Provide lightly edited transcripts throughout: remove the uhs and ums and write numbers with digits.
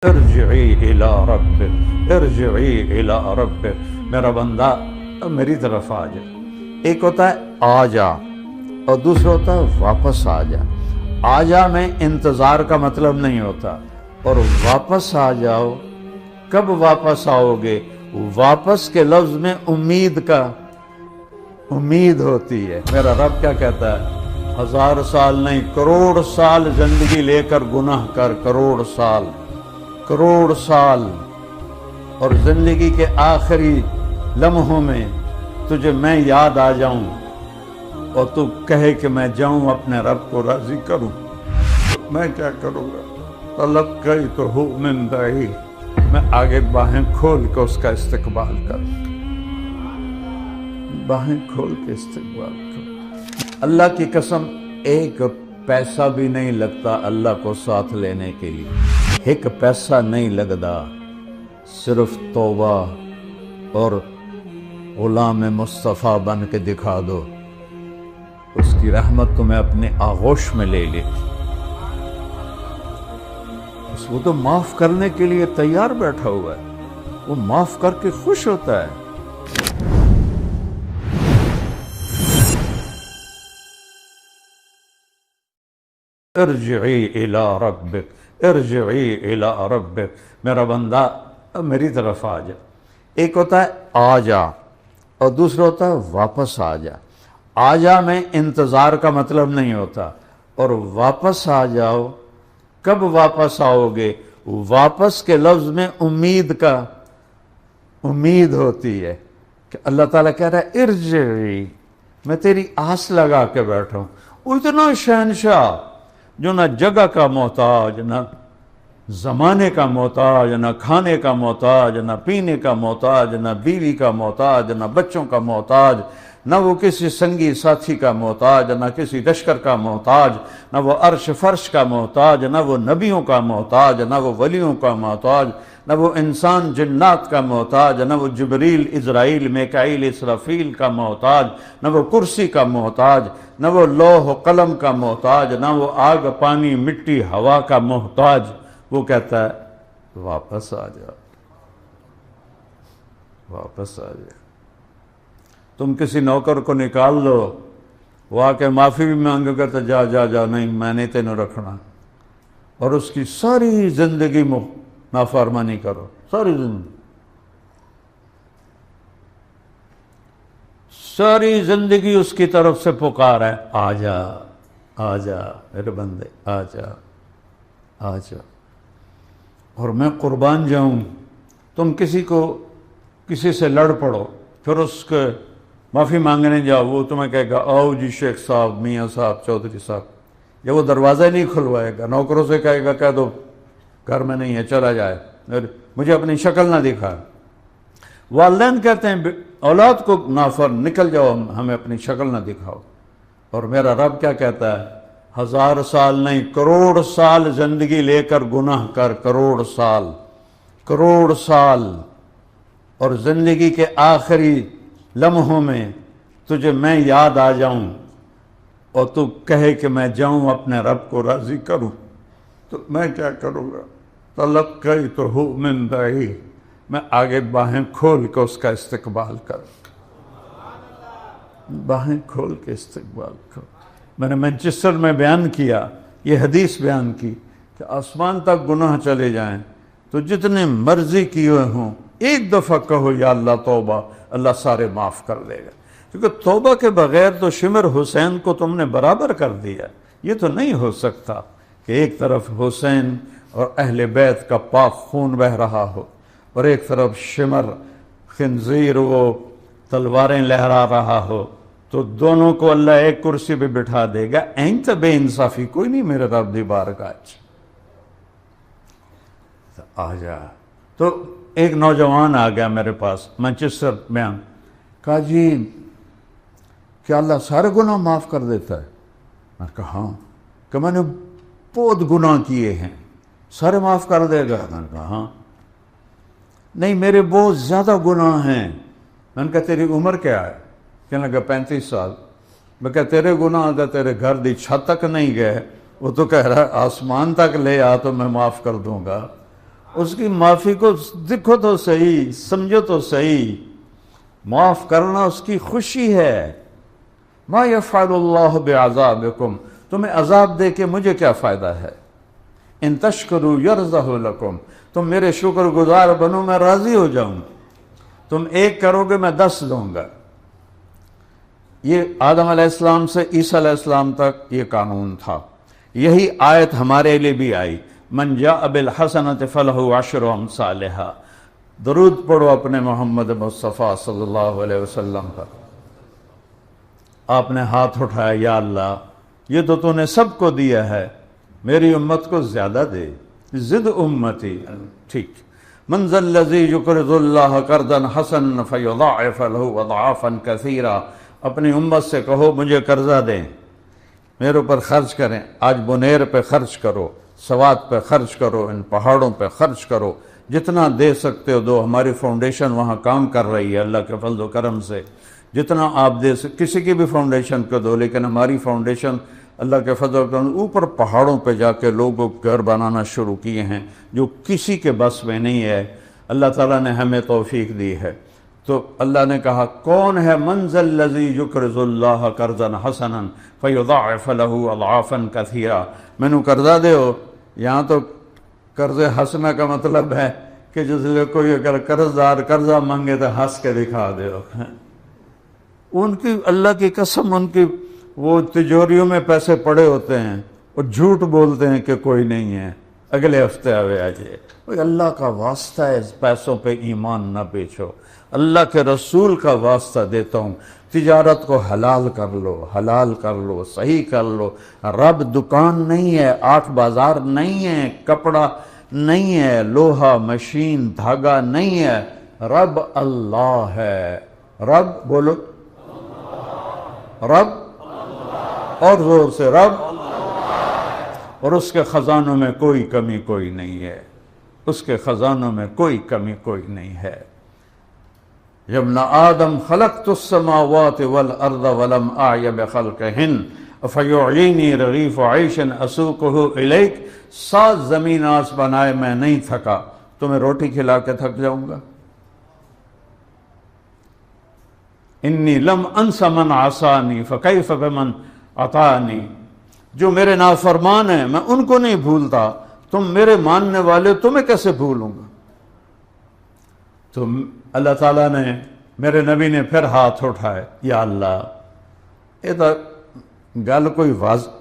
ارجعی الی ربک ارجعی الی ربک، میرا بندہ اب میری طرف آ جا۔ ایک ہوتا ہے آ جا اور دوسرا ہوتا ہے واپس آ جا۔ آ جا میں انتظار کا مطلب نہیں ہوتا، اور واپس آ جاؤ، کب واپس آؤ گے؟ واپس کے لفظ میں امید ہوتی ہے۔ میرا رب کیا کہتا ہے؟ 1000 سال نہیں، کروڑ سال زندگی لے کر گناہ کر، کروڑ سال، اور زندگی کے آخری لمحوں میں تجھے میں یاد آ جاؤں اور تو کہے کہ میں جاؤں اپنے رب کو راضی کروں، میں کیا کروں گا؟ تلقیتہ من بعید، میں آگے باہیں کھول کے اس کا استقبال کروں، باہیں کھول کے استقبال کروں۔ اللہ کی قسم ایک پیسہ بھی نہیں لگتا اللہ کو ساتھ لینے کے لیے، ایک پیسہ نہیں لگتا، صرف توبہ اور غلام مصطفیٰ بن کے دکھا دو، اس کی رحمت تمہیں اپنے آغوش میں لے لے۔ وہ تو معاف کرنے کے لیے تیار بیٹھا ہوا ہے، وہ معاف کر کے خوش ہوتا ہے۔ ارجعی الی ربک ارجعی الی ربک، میرا بندہ اب میری طرف آ جا۔ ایک ہوتا ہے آ جا اور دوسرا ہوتا ہے واپس آ جا۔ آ جا میں انتظار کا مطلب نہیں ہوتا، اور واپس آ جاؤ، کب واپس آؤ گے؟ واپس کے لفظ میں امید ہوتی ہے کہ اللہ تعالیٰ کہہ رہا ہے ارجعی، میں تیری آس لگا کے بیٹھا ہوں۔ وہ اتنا شہنشاہ جو نہ جگہ کا محتاج، نہ زمانے کا محتاج، نہ کھانے کا محتاج، نہ پینے کا محتاج، نہ بیوی کا محتاج، نہ بچوں کا محتاج، نہ وہ کسی سنگی ساتھی کا محتاج، نہ کسی لشکر کا محتاج، نہ وہ عرش فرش کا محتاج، نہ وہ نبیوں کا محتاج، نہ وہ ولیوں کا محتاج، نہ وہ انسان جنات کا محتاج، نہ وہ جبریل اسرائیل میکائیل اسرافیل کا محتاج، نہ وہ کرسی کا محتاج، نہ وہ لوح و قلم کا محتاج، نہ وہ آگ پانی مٹی ہوا کا محتاج۔ وہ کہتا ہے واپس آ جا، واپس آ جا۔ تم کسی نوکر کو نکال دو، وہ آ کے معافی بھی مانگے گا تو جا جا جا، نہیں میں نہیں تینوں رکھنا، اور اس کی ساری زندگی نافرمانی کرو، ساری زندگی اس کی طرف سے پکار ہے، آ جا آ جا میرے بندے، آ جا آ جا، اور میں قربان جاؤں۔ تم کسی سے لڑ پڑو، پھر اس کے معافی مانگنے جاؤ، وہ تمہیں کہے گا آؤ جی شیخ صاحب، میاں صاحب، چودھری صاحب، یا وہ دروازہ ہی نہیں کھلوائے گا، نوکروں سے کہے گا کہہ دو گھر میں نہیں ہے چلا جائے، مجھے اپنی شکل نہ دکھا۔ والدین کہتے ہیں اولاد کو نافر، نکل جاؤ، ہمیں اپنی شکل نہ دکھاؤ۔ اور میرا رب کیا کہتا ہے؟ 1000 سال نہیں، کروڑ سال زندگی لے کر گناہ کر، کروڑ سال، اور زندگی کے آخری لمحوں میں تجھے میں یاد آ جاؤں اور تو کہے کہ میں جاؤں اپنے رب کو راضی کروں، تو میں کیا کروں گا؟ تلقیتہ من بعید، میں آگے باہیں کھول کے اس کا استقبال کروں، باہیں کھول کے استقبال کروں۔ میں نے مانچسٹر میں بیان کیا، یہ حدیث بیان کی کہ آسمان تک گناہ چلے جائیں تو جتنے مرضی کیے ہوں، ایک دفعہ کہو یا اللہ توبہ، اللہ سارے معاف کر دے گا، کیونکہ توبہ کے بغیر تو شمر حسین کو تم نے برابر کر دیا۔ یہ تو نہیں ہو سکتا کہ ایک طرف حسین اور اہل بیت کا پاک خون بہہ رہا ہو، اور ایک طرف شمر خنزیر وہ تلواریں لہرا رہا ہو، تو دونوں کو اللہ ایک کرسی پہ بٹھا دے گا۔ این تو بے انصافی کوئی نہیں میرے رب دی بارگاہ وچ۔ آ جا۔ تو ایک نوجوان آ گیا میرے پاس مانچسٹر میں، کہا جی کیا اللہ سارے گناہ معاف کر دیتا ہے؟ میں نے کہا ہاں، کہ میں نے بہت گناہ کیے ہیں، سارے معاف کر دے گا؟ میں نے کہا ہاں۔ نہیں میرے بہت زیادہ گناہ ہیں۔ میں نے کہا تیری عمر کیا ہے؟ کہنے لگا 35 سال۔ میں کہا تیرے گناہ تو تیرے گھر دی چھت تک نہیں گئے، وہ تو کہہ رہا ہے آسمان تک لے آ تو میں معاف کر دوں گا۔ اس کی معافی کو دیکھو تو صحیح، سمجھو تو صحیح، معاف کرنا اس کی خوشی ہے۔ ما یفعل اللہ بعذابکم، تمہیں عذاب دے کے مجھے کیا فائدہ ہے؟ ان تشکروا یرضہ لکم، تم میرے شکر گزار بنو میں راضی ہو جاؤں، تم ایک کرو گے میں 10 دوں گا۔ یہ آدم علیہ السلام سے عیسیٰ علیہ السلام تک یہ قانون تھا۔ یہی آیت ہمارے لیے بھی آئی، من جاء بالحسنۃ فلہ عشر امثالھا۔ درود پڑھو اپنے محمد مصطفیٰ صلی اللہ علیہ وسلم پر۔ آپ نے ہاتھ اٹھایا، یا اللہ یہ تو نے سب کو دیا ہے، میری امت کو زیادہ دے، زد امتی۔ ٹھیک، من ذا الذی یقرض اللہ قرضا حسنا فیضاعف لہ اضعافا کثیرا۔ اپنی امت سے کہو مجھے قرضہ دیں، میرے اوپر خرچ کریں۔ آج بنیر پہ خرچ کرو، سوات پہ خرچ کرو، ان پہاڑوں پہ خرچ کرو، جتنا دے سکتے ہو دو۔ ہماری فاؤنڈیشن وہاں کام کر رہی ہے اللہ کے فضل و کرم سے، جتنا آپ دے سکتے، کسی کی بھی فاؤنڈیشن کو دو، لیکن ہماری فاؤنڈیشن اللہ کے فضل و کرم اوپر پہاڑوں پہ جا کے لوگوں گھر بنانا شروع کیے ہیں جو کسی کے بس میں نہیں ہے۔ اللہ تعالیٰ نے ہمیں توفیق دی ہے۔ تو اللہ نے کہا کون ہے؟ من ذا الذی یقرض اللہ قرضا حسنا فیضاعف لہ اضعافا کثیرا۔ مینوں قرضہ دیو، یہاں تو قرض حسنہ کا مطلب ہے کہ جس لئے کوئی اگر قرض دار قرضہ مانگے تو ہنس کے دکھا دیو۔ ان کی اللہ کی قسم، ان کی وہ تجوریوں میں پیسے پڑے ہوتے ہیں، وہ جھوٹ بولتے ہیں کہ کوئی نہیں ہے، اگلے ہفتے آوے آجے۔ اللہ کا واسطہ ہے، اس پیسوں پہ ایمان نہ بیچو۔ اللہ کے رسول کا واسطہ دیتا ہوں، تجارت کو حلال کر لو، حلال کر لو، صحیح کر لو۔ رب دکان نہیں ہے، 8 بازار نہیں ہے، کپڑا نہیں ہے، لوہا مشین دھاگا نہیں ہے، رب اللہ ہے۔ رب بولو، رب، اور زور سے رب، اور اس کے خزانوں میں کوئی کمی کوئی نہیں ہے، اس کے خزانوں میں کوئی کمی کوئی نہیں ہے۔ یا ابن آدم خلقت السماوات والارض ولم اعی بخلقہن افیعینی رغیف عیش اسوقہ الیک۔ 7 زمین آسمان آئے میں نہیں تھکا، تمہیں روٹی کھلا کے تھک جاؤں گا؟ انی لم انس من عصانی فکیف بمن اطاعنی۔ جو میرے نافرمان ہیں میں ان کو نہیں بھولتا، تم میرے ماننے والے تمہیں کیسے بھولوں گا؟ تو اللہ تعالیٰ نے، میرے نبی نے پھر ہاتھ اٹھائے، یا اللہ یہ تو گل کوئی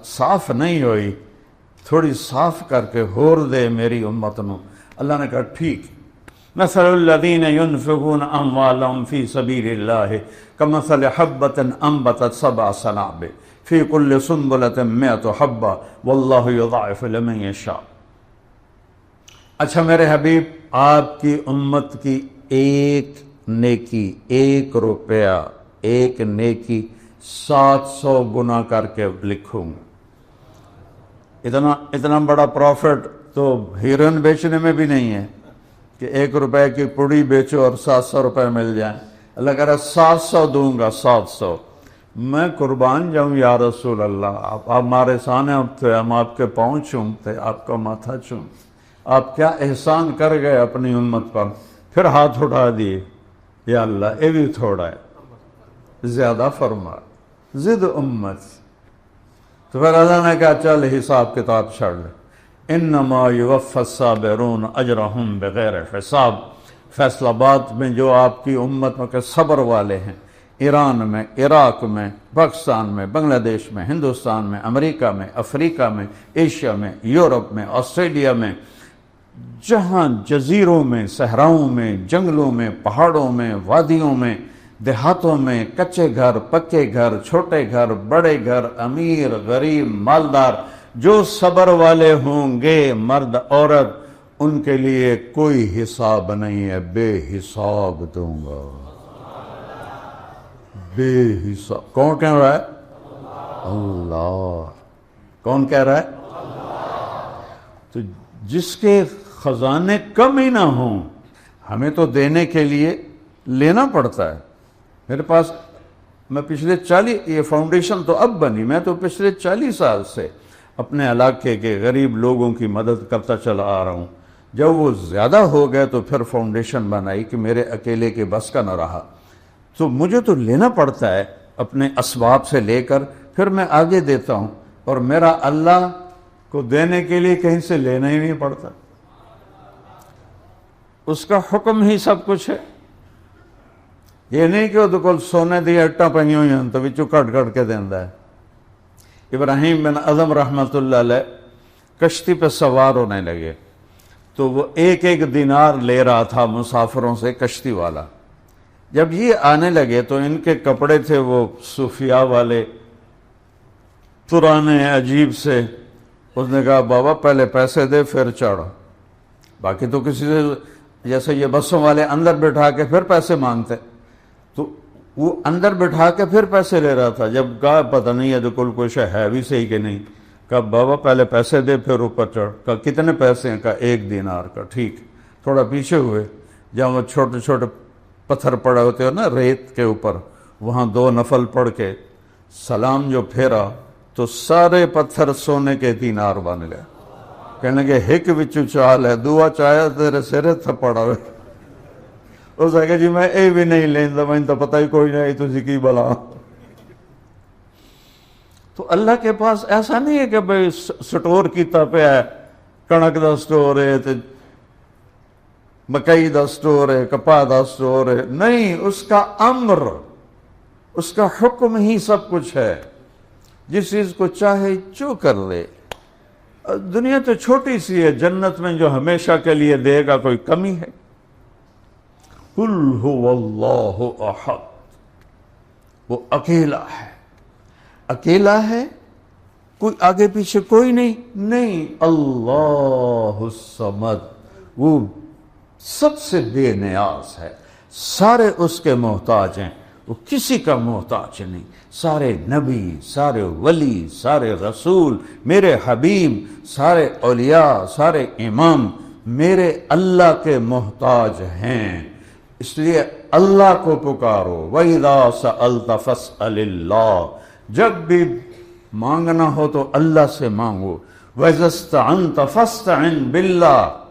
صاف نہیں ہوئی، تھوڑی صاف کر کے ہور دے میری امت نو۔ اللہ نے کہا ٹھیک، مثل الذین ينفقون اموالهم فی سبیل اللہ کمثل حبۃ انبتت 7 سنابل فی کل سنبلۃ 100 حبہ واللہ یضاعف لمن یشاء۔ اچھا میرے حبیب، آپ کی امت کی ایک نیکی، 1 روپیہ، ایک نیکی 700 گنا کر کے لکھوں۔ اتنا بڑا پروفٹ تو ہیروئن بیچنے میں بھی نہیں ہے کہ 1 روپے کی پوڑی بیچو اور 700 روپے مل جائیں۔ اللہ کہہ رہا 700 دوں گا، 700۔ میں قربان جاؤں یا رسول اللہ، آپ ہمارے سامنے تھے، ہم آپ کے پاؤں چومتے، آپ کا ماتھا چوم، آپ کیا احسان کر گئے اپنی امت پر۔ پھر ہاتھ اٹھا دیے، یا اللہ یہ بھی تھوڑا ہے، زیادہ فرما، زد امت۔ تو پھر اللہ نے کہا چل حساب کتاب چھڑ لے، انما یوفی الصابرون اجرہم بغیر حساب۔ فیصل آباد میں جو آپ کی امت کے صبر والے ہیں، ایران میں، عراق میں، پاکستان میں، بنگلہ دیش میں، ہندوستان میں، امریکہ میں، افریقہ میں، ایشیا میں، یورپ میں، آسٹریلیا میں، جہاں جزیروں میں، صحراؤں میں، جنگلوں میں، پہاڑوں میں، وادیوں میں، دیہاتوں میں، کچے گھر، پکے گھر، چھوٹے گھر، بڑے گھر، امیر، غریب، مالدار، جو صبر والے ہوں گے، مرد عورت، ان کے لیے کوئی حساب نہیں ہے، بے حساب دوں گا، بے حساب۔ کون کہہ رہا ہے؟ اللہ۔ کون کہہ رہا ہے؟ تو جس کے خزانے کم ہی نہ ہوں، ہمیں تو دینے کے لیے لینا پڑتا ہے۔ میرے پاس، میں پچھلے 40، یہ فاؤنڈیشن تو اب بنی، میں تو پچھلے 40 سال سے اپنے علاقے کے غریب لوگوں کی مدد کرتا چلا آ رہا ہوں۔ جب وہ زیادہ ہو گئے تو پھر فاؤنڈیشن بنائی کہ میرے اکیلے کے بس کا نہ رہا، تو مجھے تو لینا پڑتا ہے اپنے اسباب سے لے کر، پھر میں آگے دیتا ہوں، اور میرا اللہ کو دینے کے لیے کہیں سے لینا ہی نہیں پڑتا، اس کا حکم ہی سب کچھ ہے۔ یہ نہیں کہ وہ کل سونے دی اٹا پہ ہوئی ہیں تو بچوں کٹ کٹ کے دینا ہے۔ ابراہیم بن اعظم رحمۃ اللہ علیہ کشتی پہ سوار ہونے لگے تو وہ ایک ایک دینار لے رہا تھا مسافروں سے کشتی والا۔ جب یہ آنے لگے تو ان کے کپڑے تھے وہ صوفیاء والے پرانے عجیب سے، اس نے کہا بابا پہلے پیسے دے پھر چڑھو، باقی تو کسی سے، جیسے یہ بسوں والے اندر بٹھا کے پھر پیسے مانگتے، تو وہ اندر بٹھا کے پھر پیسے لے رہا تھا۔ جب کہا پتہ نہیں ہے تو کل کوئی ہے بھی صحیح کہ نہیں، کہا بابا پہلے پیسے دے پھر اوپر چڑھ۔ کہا کتنے پیسے ہیں؟ کہا 1 دینار کا۔ ٹھیک، تھوڑا پیچھے ہوئے، جہاں وہ چھوٹے چھوٹے پتھر پڑے ہوتے ہو نا ریت کے اوپر، وہاں 2 نفل پڑھ کے سلام جو پھیرا تو سارے پتھر سونے کے دینار بن گئے۔ کہنے لگے ہک وچوں چال ہے، دعا چاہیا تیرے سرے تھپڑ آوے۔ اس نے کہا جی میں اے بھی نہیں لیندا، میں تو پتہ ہی کوئی نہیں تسی کی بلا۔ تو اللہ کے پاس ایسا نہیں ہے کہ بھئی سٹور کیتا پہ ہے، کنک دا سٹور ہے، مکئی دا سٹور ہے، کپاہ دا سٹور ہے، نہیں، اس کا امر، اس کا حکم ہی سب کچھ ہے، جس چیز کو چاہے جو کر لے۔ دنیا تو چھوٹی سی ہے، جنت میں جو ہمیشہ کے لیے دے گا کوئی کمی ہے؟ قل هو اللہ احد، وہ اکیلا ہے، اکیلا ہے، کوئی آگے پیچھے کوئی نہیں، اللہ الصمد، وہ سب سے بے نیاز ہے، سارے اس کے محتاج ہیں، وہ کسی کا محتاج نہیں۔ سارے نبی، سارے ولی، سارے رسول، میرے حبیب، سارے اولیاء، سارے امام میرے اللہ کے محتاج ہیں، اس لیے اللہ کو پکارو۔ وَإِذَا سَأَلْتَ فَاسْأَلِ اللَّهِ، جب بھی مانگنا ہو تو اللہ سے مانگو۔ وَإِذَا اسْتَعَنْتَ فَاسْتَعِنْ بِاللَّهِ،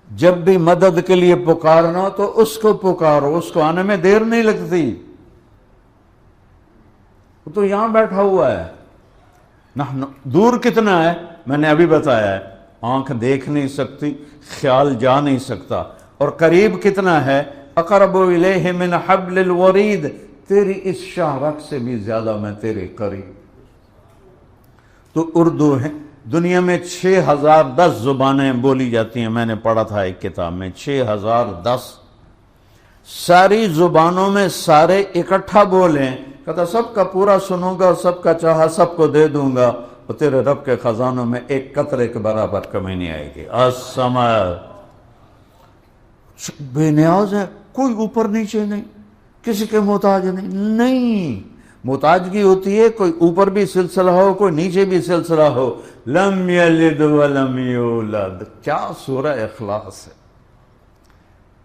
جب بھی مدد کے لیے پکارنا ہو تو اس کو پکارو، اس کو آنے میں دیر نہیں لگتی، وہ تو یہاں بیٹھا ہوا ہے۔ دور کتنا ہے میں نے ابھی بتایا ہے، آنکھ دیکھ نہیں سکتی، خیال جا نہیں سکتا، اور قریب کتنا ہے، اقرب الیہ من حبل الورید، تیری اس شاہرگ سے بھی زیادہ میں تیرے قریب۔ تو اردو ہے، دنیا میں 6010 زبانیں بولی جاتی ہیں، میں نے پڑھا تھا ایک کتاب میں 6010، ساری زبانوں میں سارے اکٹھا بولیں، کہتا سب کا پورا سنوں گا، سب کا چاہا سب کو دے دوں گا، اور تیرے رب کے خزانوں میں ایک قطرے کے برابر کمی نہیں آئے گی۔ السماء، بے نیاز ہے، کوئی اوپر نیچے نہیں، کسی کے محتاج نہیں، محتاجگی ہوتی ہے کوئی اوپر بھی سلسلہ ہو، کوئی نیچے بھی سلسلہ ہو۔ لم یلد ولم یولد، کیا سورہ اخلاص ہے،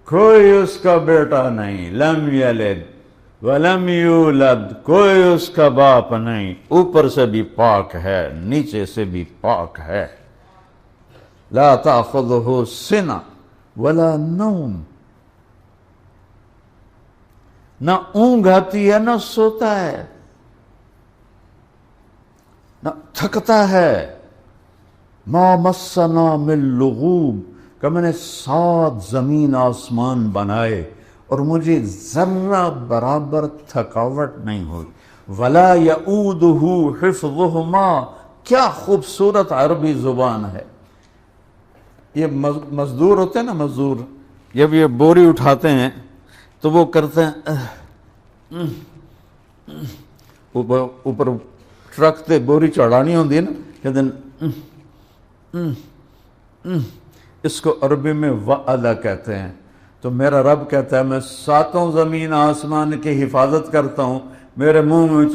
کوئی اس کا بیٹا نہیں، لم یلد ولم یولد، کوئی اس کا باپ نہیں، اوپر سے بھی پاک ہے، نیچے سے بھی پاک ہے۔ لا تأخذہ سنہ ولا نوم، نہ اونگ آتی ہے نہ سوتا ہے، نہ تھکتا ہے۔ ما مسنا من لغوب، کہ میں نے 7 زمین آسمان بنائے اور مجھے ذرہ برابر تھکاوٹ نہیں ہوئی۔ ولا یعودہ حفظہما، کیا خوبصورت عربی زبان ہے۔ یہ مزدور ہوتے ہیں نا، مزدور جب یہ بوری اٹھاتے ہیں تو وہ کرتے ہیں اوپر ٹرک تے بوری چڑھانی ہوتی ہے نا، کہتے ہیں اس کو عربی میں وعدہ کہتے ہیں۔ تو میرا رب کہتا ہے میں 7 زمین آسمان کی حفاظت کرتا ہوں، میرے منہ میں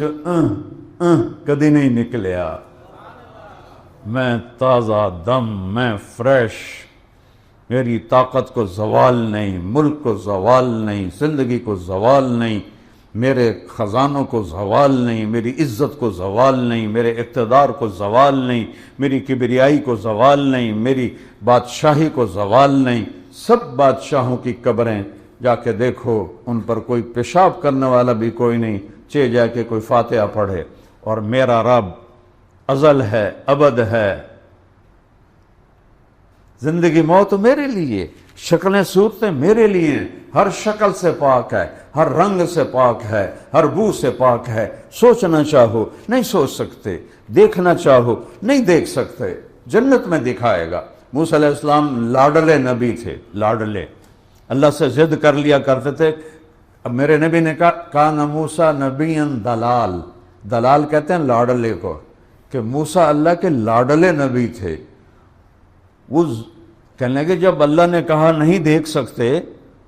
کدی نہیں نکلیا، میں تازہ دم، میں فریش، میری طاقت کو زوال نہیں، ملک کو زوال نہیں، زندگی کو زوال نہیں، میرے خزانوں کو زوال نہیں، میری عزت کو زوال نہیں، میرے اقتدار کو زوال نہیں، میری کبریائی کو زوال نہیں، میری بادشاہی کو زوال نہیں۔ سب بادشاہوں کی قبریں جا کے دیکھو، ان پر کوئی پیشاب کرنے والا بھی کوئی نہیں، چے جا کے کوئی فاتحہ پڑھے، اور میرا رب ازل ہے، ابد ہے، زندگی موت میرے لیے، شکلیں صورتیں میرے لیے، ہر شکل سے پاک ہے، ہر رنگ سے پاک ہے، ہر بو سے پاک ہے۔ سوچنا چاہو نہیں سوچ سکتے، دیکھنا چاہو نہیں دیکھ سکتے، جنت میں دکھائے گا۔ موسیٰ علیہ السلام لاڈلے نبی تھے، لاڈلے، اللہ سے ضد کر لیا کرتے تھے۔ اب میرے نبی نے کہا نہ موسیٰ نبی دلال، دلال کہتے ہیں لاڈلے کو، کہ موسیٰ اللہ کے لاڈلے نبی تھے۔ وہ کہنے لگے جب اللہ نے کہا نہیں دیکھ سکتے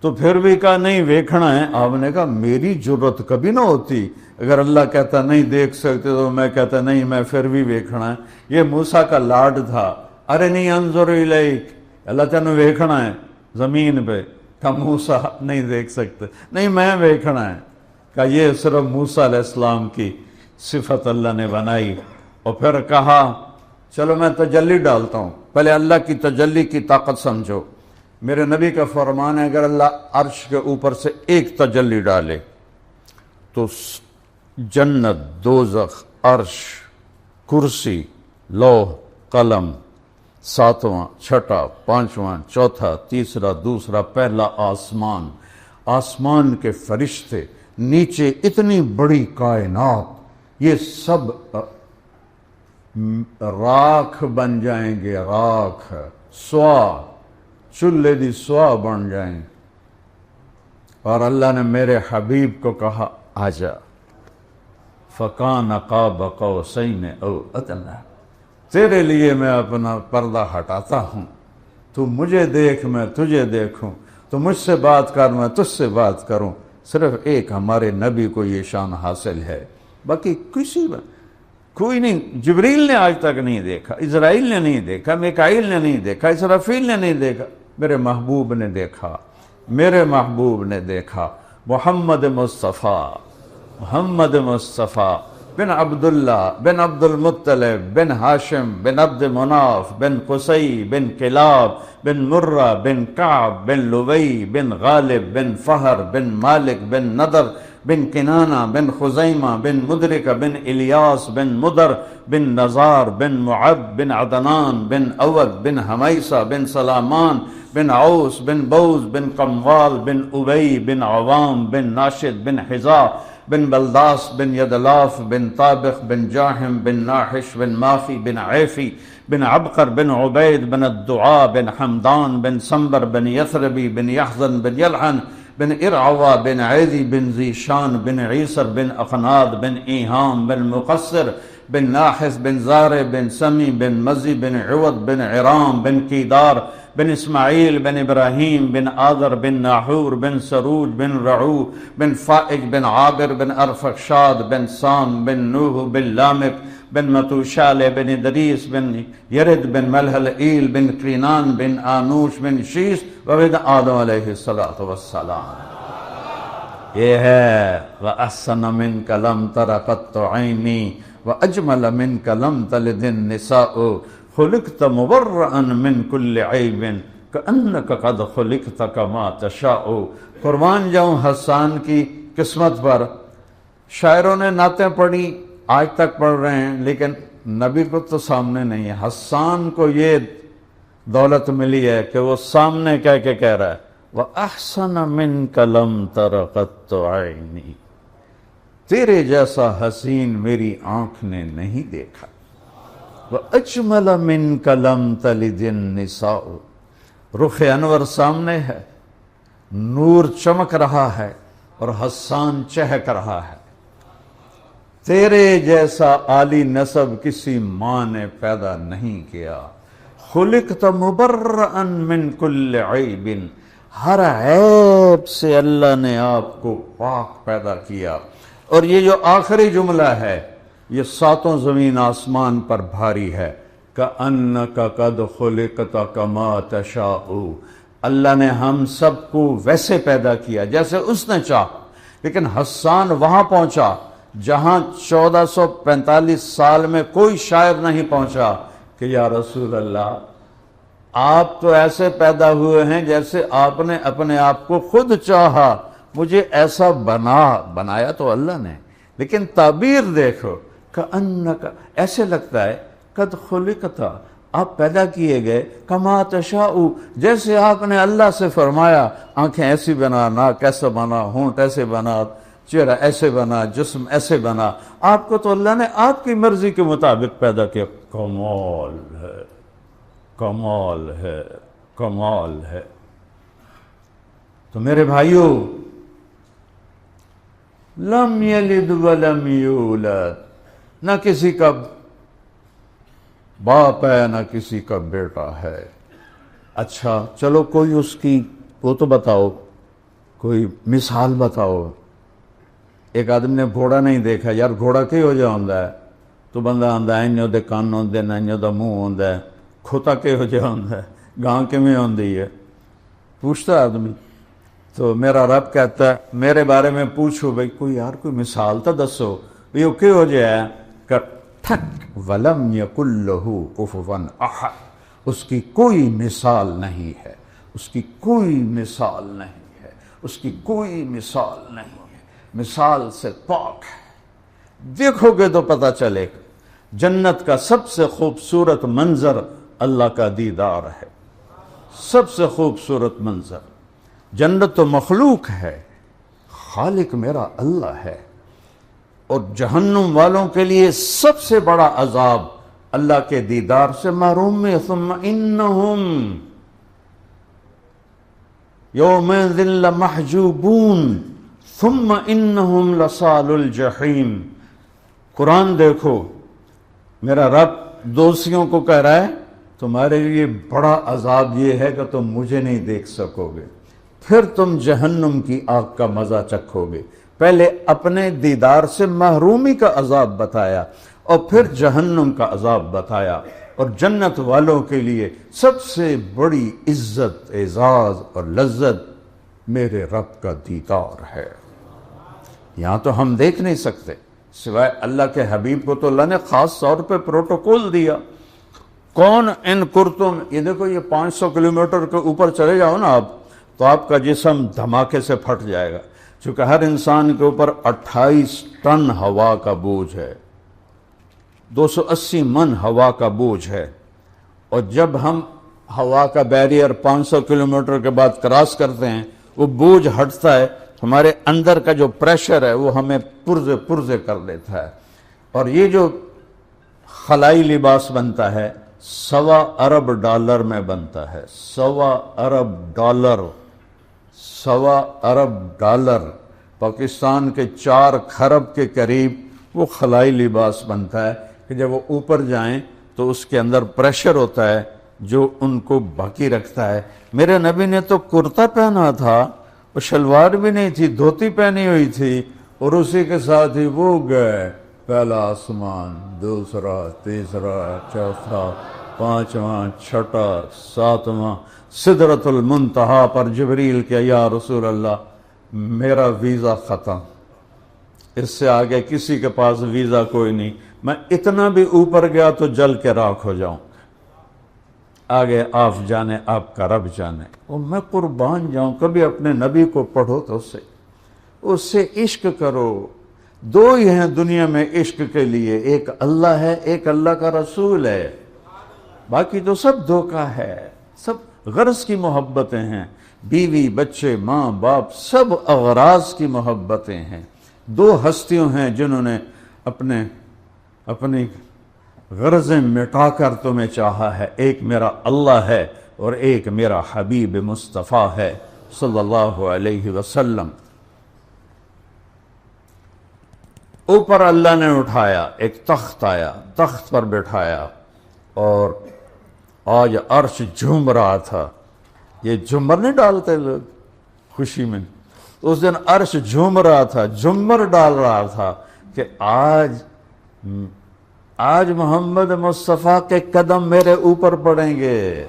تو پھر بھی کہا نہیں ویکھنا ہے۔ آپ نے کہا میری جرت کبھی نہ ہوتی، اگر اللہ کہتا نہیں دیکھ سکتے تو میں کہتا نہیں میں پھر بھی ویکھنا ہے۔ یہ موسیٰ کا لاڈ تھا، ارے نہیں انظر الیک، اللہ تینوں ویکھنا ہے زمین پہ۔ کہا موسیٰ نہیں دیکھ سکتے، نہیں میں ویکھنا ہے۔ کہا یہ صرف موسیٰ علیہ السلام کی صفت اللہ نے بنائی۔ اور پھر کہا چلو میں تجلی ڈالتا ہوں، پہلے اللہ کی تجلی کی طاقت سمجھو۔ میرے نبی کا فرمان ہے اگر اللہ عرش کے اوپر سے ایک تجلی ڈالے تو جنت، دوزخ، عرش، کرسی، لوح، قلم، ساتواں، چھٹا، پانچواں، چوتھا، تیسرا، دوسرا، پہلا آسمان، آسمان کے فرشتے، نیچے اتنی بڑی کائنات، یہ سب راکھ بن جائیں گے، راکھ، سوا، چولہے دی سوا بن جائیں۔ اور اللہ نے میرے حبیب کو کہا آجا، فَكَانَ قَابَ قَوْسَيْنِ أَوْ أَدْنَىٰ، تیرے لیے میں اپنا پردہ ہٹاتا ہوں، تو مجھے دیکھ میں تجھے دیکھوں، تو مجھ سے بات کر میں تجھ سے بات کروں۔ صرف ایک ہمارے نبی کو یہ شان حاصل ہے، باقی کوئی نہیں۔ جبریل نے آج تک نہیں دیکھا، اسرائیل نے نہیں دیکھا، میکائیل نے نہیں دیکھا، اسرافیل نے نہیں دیکھا، میرے محبوب نے دیکھا، میرے محبوب نے دیکھا۔ محمد مصطفیٰ، محمد مصطفیٰ بن عبداللہ بن عبد المطلب بن ہاشم بن عبد مناف بن قصی بن کلاب بن مرہ بن کعب بن لبی بن غالب بن فہر بن مالک بن نضر بن کنانہ بن خزیمہ بن مدرکہ بن الیاس بن مدر بن نزار بن معد بن عدنان بن اود بن حمیسہ بن سلامان بن عوس بن بوز بن قموال بن ابی بن عوام بن ناشد بن حزا بن بلداس بن یدلاف بن طابق بن جاہم بن ناحش بن مافی بن عیفی بن عبقر بن عبید بن الدعاء بن حمدان بن سنبر بن یثربی بن یحزن بن یلحن بن ارعوا بن عیدی بن ذیشان بن عیسر بن اخناد بن ایہام بن مقصر بن ناحس بن زار بن سمی بن مزی بن عوض بن عرام بن کیدار بن اسماعیل بن ابراہیم بن آذر بن ناحور بن سروج بن رعو بن فائج بن عابر بن ارفخشاد بن سام بن نوح بن لامک بن متوشال بن ادریس بن یرد بن ملحل ایل بن کرینان بن آنوش بن شیس وبن آدم علیہ السلام۔ یہ ہے وَأَحْسَنَ مِنْكَ لَمْ تَرَ قَطُّ عَيْنِي وَأَجْمَلَ مِنْكَ لَمْ تَلِدِ النِّسَاءُ خُلِقْتَ مُبَرَّأً مِنْ كُلِّ عَيْبٍ كَأَنَّكَ قَدْ خُلِقْتَ كَمَا تَشَاءُ۔ قربان جاؤں حسان کی قسمت پر۔ شاعروں نے نعتیں پڑھی، آج تک پڑھ رہے ہیں، لیکن نبی کو تو سامنے نہیں ہے۔ حسان کو یہ دولت ملی ہے کہ وہ سامنے کہہ کے کہہ رہا ہے وَأَحْسَنَ مِنْكَ لَمْ تَرَ قَطُّ عَيْنِي، تیرے جیسا حسین میری آنکھ نے نہیں دیکھا۔ وَأَجْمَلَ مِنْكَ لَمْ تَلِدِ النِّسَاءُ، رخ انور سامنے ہے، نور چمک رہا ہے اور حسان چہک رہا ہے۔ تیرے جیسا عالی نسب کسی ماں نے پیدا نہیں کیا۔ خلقت مبرئا من کل عیب، ہر عیب سے اللہ نے آپ کو پاک پیدا کیا۔ اور یہ جو آخری جملہ ہے یہ ساتوں زمین آسمان پر بھاری ہے۔ کأنک قد خلقت کما تشاء، اللہ نے ہم سب کو ویسے پیدا کیا جیسے اس نے چاہا۔ لیکن حسان وہاں پہنچا جہاں 1445 سال میں کوئی شاعر نہیں پہنچا کہ یا رسول اللہ آپ تو ایسے پیدا ہوئے ہیں جیسے آپ نے اپنے آپ کو خود چاہا، مجھے ایسا بنایا تو اللہ نے، لیکن تعبیر دیکھو کأنک، ایسے لگتا ہے قد خلقتا، آپ پیدا کیے گئے کما تشاء، جیسے آپ نے اللہ سے فرمایا آنکھیں ایسی بنا، ناک ایسا بنا، ہونٹ ایسے بنا، چہرہ ایسے بنا، جسم ایسے بنا، آپ کو تو اللہ نے آپ کی مرضی کے مطابق پیدا کیا۔ کمال ہے، کمال ہے، کمال ہے۔ تو میرے بھائیو، لم یلد ولم یولد، نہ کسی کا باپ ہے نہ کسی کا بیٹا ہے۔ اچھا چلو کوئی اس کی وہ تو بتاؤ، کوئی مثال بتاؤ۔ ایک آدمی نے گھوڑا نہیں دیکھا، یار گھوڑا کی ہو جا ہوندا ہے، تو بندہ آندا ہے انہوں دے کان ہوندے نہ انہوں دا منہ ہوندا ہے، کھوتا کی ہو جا ہوندا ہے، گاں کیویں ہوندی ہے، پوچھتا آدمی۔ تو میرا رب کہتا ہے میرے بارے میں پوچھو بھئی کوئی یار کوئی مثال تو دسو، یہ کی ہو جائے کہ ٹھک وَلَمْ يَكُنْ لَهُ كُفُوًا أَحَدٌ، اس کی کوئی مثال نہیں ہے، اس کی کوئی مثال نہیں ہے، اس کی کوئی مثال نہیں ہے، مثال سے پاک ہے۔ دیکھو گے تو پتہ چلے گا جنت کا سب سے خوبصورت منظر اللہ کا دیدار ہے، سب سے خوبصورت منظر۔ جنت تو مخلوق ہے، خالق میرا اللہ ہے۔ اور جہنم والوں کے لیے سب سے بڑا عذاب اللہ کے دیدار سے محروم میں، ثم انہم یومئذ لمحجوبون ثم انہم لصال الجحیم۔ قرآن دیکھو، میرا رب دوستیوں کو کہہ رہا ہے تمہارے لیے بڑا عذاب یہ ہے کہ تم مجھے نہیں دیکھ سکو گے، پھر تم جہنم کی آگ کا مزہ چکھو گے۔ پہلے اپنے دیدار سے محرومی کا عذاب بتایا اور پھر جہنم کا عذاب بتایا۔ اور جنت والوں کے لیے سب سے بڑی عزت، اعزاز اور لذت میرے رب کا دیدار ہے۔ یہاں تو ہم دیکھ نہیں سکتے، سوائے اللہ کے حبیب کو تو اللہ نے خاص طور پہ پروٹوکول دیا۔ کون ان کرتم، یہ دیکھو یہ 500 کلومیٹر کے اوپر چلے جاؤ نا آپ تو آپ کا جسم دھماکے سے پھٹ جائے گا، چونکہ ہر انسان کے اوپر 28 ٹن ہوا کا بوجھ ہے، 280 من ہوا کا بوجھ ہے۔ اور جب ہم ہوا کا بیریئر 500 کلومیٹر کے بعد کراس کرتے ہیں، وہ بوجھ ہٹتا ہے، ہمارے اندر کا جو پریشر ہے وہ ہمیں پرزے پرزے کر دیتا ہے۔ اور یہ جو خلائی لباس بنتا ہے $1.25 ارب میں بنتا ہے، $1.25 $1.25 ارب، پاکستان کے 4 کھرب کے قریب وہ خلائی لباس بنتا ہے کہ جب وہ اوپر جائیں تو اس کے اندر پریشر ہوتا ہے جو ان کو باقی رکھتا ہے۔ میرے نبی نے تو کرتا پہنا تھا، اور شلوار بھی نہیں تھی، دھوتی پہنی ہوئی تھی، اور اسی کے ساتھ ہی وہ گئے، پہلا آسمان، دوسرا، تیسرا، چوتھا، پانچواں، چھٹا، ساتواں، سدرۃ المنتہا پر جبریل کیا یا رسول اللہ میرا ویزا ختم، اس سے آگے کسی کے پاس ویزا کوئی نہیں، میں اتنا بھی اوپر گیا تو جل کے راکھ ہو جاؤں، آگے آپ جانے، آپ کا رب جانے۔ اور میں قربان جاؤں، کبھی اپنے نبی کو پڑھو تو اس سے عشق کرو۔ 2 ہی ہیں دنیا میں عشق کے لیے، ایک اللہ ہے، ایک اللہ کا رسول ہے، باقی تو سب دھوکہ ہے، سب غرض کی محبتیں ہیں، بیوی، بچے، ماں، باپ، سب اغراض کی محبتیں ہیں۔ 2 ہستیوں ہیں جنہوں نے اپنی غرضیں مٹا کر تمہیں چاہا ہے، ایک میرا اللہ ہے اور ایک میرا حبیب مصطفیٰ ہے صلی اللہ علیہ وسلم۔ اوپر اللہ نے اٹھایا، ایک تخت آیا، تخت پر بٹھایا، اور آج عرش جھوم رہا تھا۔ یہ جھمر نہیں ڈالتے لوگ خوشی میں، اس دن عرش جھوم رہا تھا، جھمر ڈال رہا تھا کہ آج محمد مصطفیٰ کے قدم میرے اوپر پڑیں گے،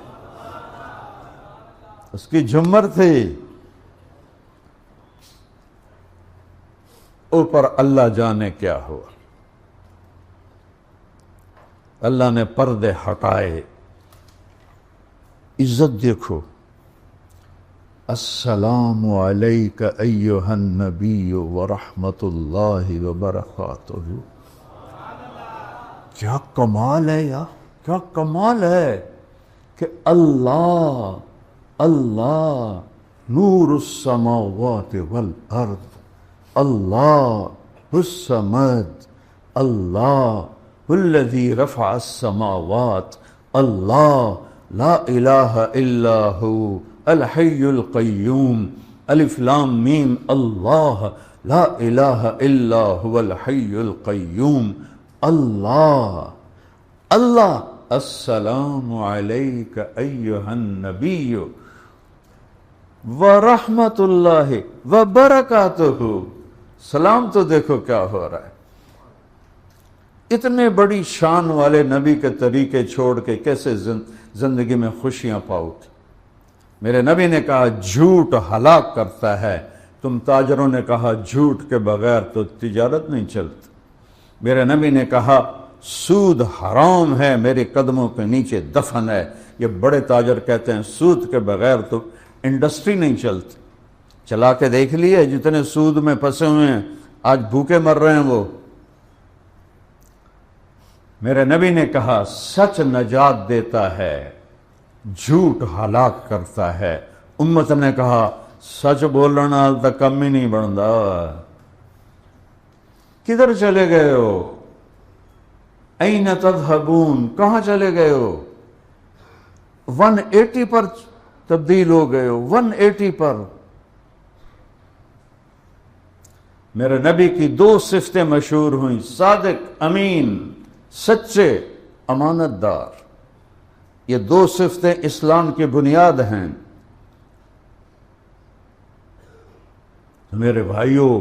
اس کی جھمر تھی۔ اوپر اللہ جانے کیا ہوا۔ اللہ نے پردے ہٹائے، عزت دیکھو، السلام علیک ایھا النبی ورحمۃ اللہ وبرکاتہ۔ کیا کمال ہے یار، کیا کمال ہے کہ اللہ نور السماوات والارض، اللہ الصمد، اللہ الذی رفع السماوات، اللہ لا الہ الا ہو الحی القیوم، الف لام میم، اللہ لا الہ الا هو الحی القیوم، اللہ السلام علیک ایھا النبی ورحمۃ اللہ وبرکاتہ۔ سلام تو دیکھو کیا ہو رہا ہے۔ اتنے بڑی شان والے نبی کے طریقے چھوڑ کے کیسے زندگی میں خوشیاں پاؤ گے؟ میرے نبی نے کہا جھوٹ ہلاک کرتا ہے، تم تاجروں نے کہا جھوٹ کے بغیر تو تجارت نہیں چلتی۔ میرے نبی نے کہا سود حرام ہے، میرے قدموں کے نیچے دفن ہے۔ یہ بڑے تاجر کہتے ہیں سود کے بغیر تو انڈسٹری نہیں چلتی۔ چلا کے دیکھ لیے جتنے سود میں پھنسے ہوئے ہیں آج بھوکے مر رہے ہیں وہ۔ میرے نبی نے کہا سچ نجات دیتا ہے، جھوٹ ہلاک کرتا ہے۔ امت نے کہا سچ بولنا تک کم ہی نہیں بنتا، کدھر چلے گئے ہو؟ این تذہبون، کہاں چلے گئے ہو؟ 180 پر تبدیل ہو گئے ہو، 180 پر۔ میرے نبی کی 2 صفتیں مشہور ہوئیں، صادق امین، سچے امانت دار۔ یہ 2 صفتیں اسلام کی بنیاد ہیں۔ میرے بھائیوں،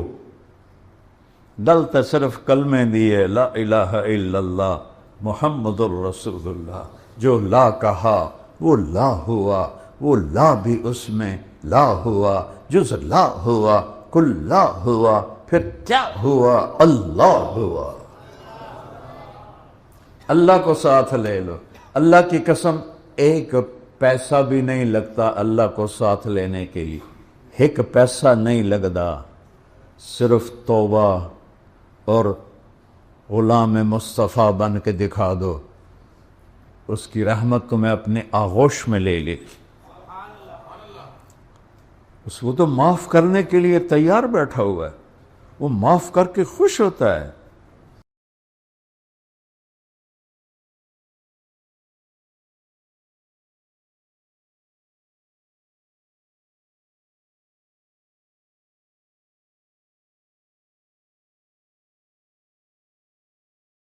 دلتا صرف کلمے دیے لا الہ الا اللہ محمد الرسول اللہ۔ جو لا کہا وہ لا ہوا، وہ لا بھی اس میں لا ہوا، جز لا ہوا، کل لا ہوا، پھر کیا ہوا؟ اللہ ہوا۔ اللہ کو ساتھ لے لو۔ اللہ کی قسم ایک پیسہ بھی نہیں لگتا اللہ کو ساتھ لینے کے لیے، ایک پیسہ نہیں لگتا، صرف توبہ اور غلام مصطفیٰ بن کے دکھا دو، اس کی رحمت تمہیں اپنے آغوش میں لے لے۔ اس کو تو معاف کرنے کے لیے تیار بیٹھا ہوا ہے، وہ معاف کر کے خوش ہوتا ہے۔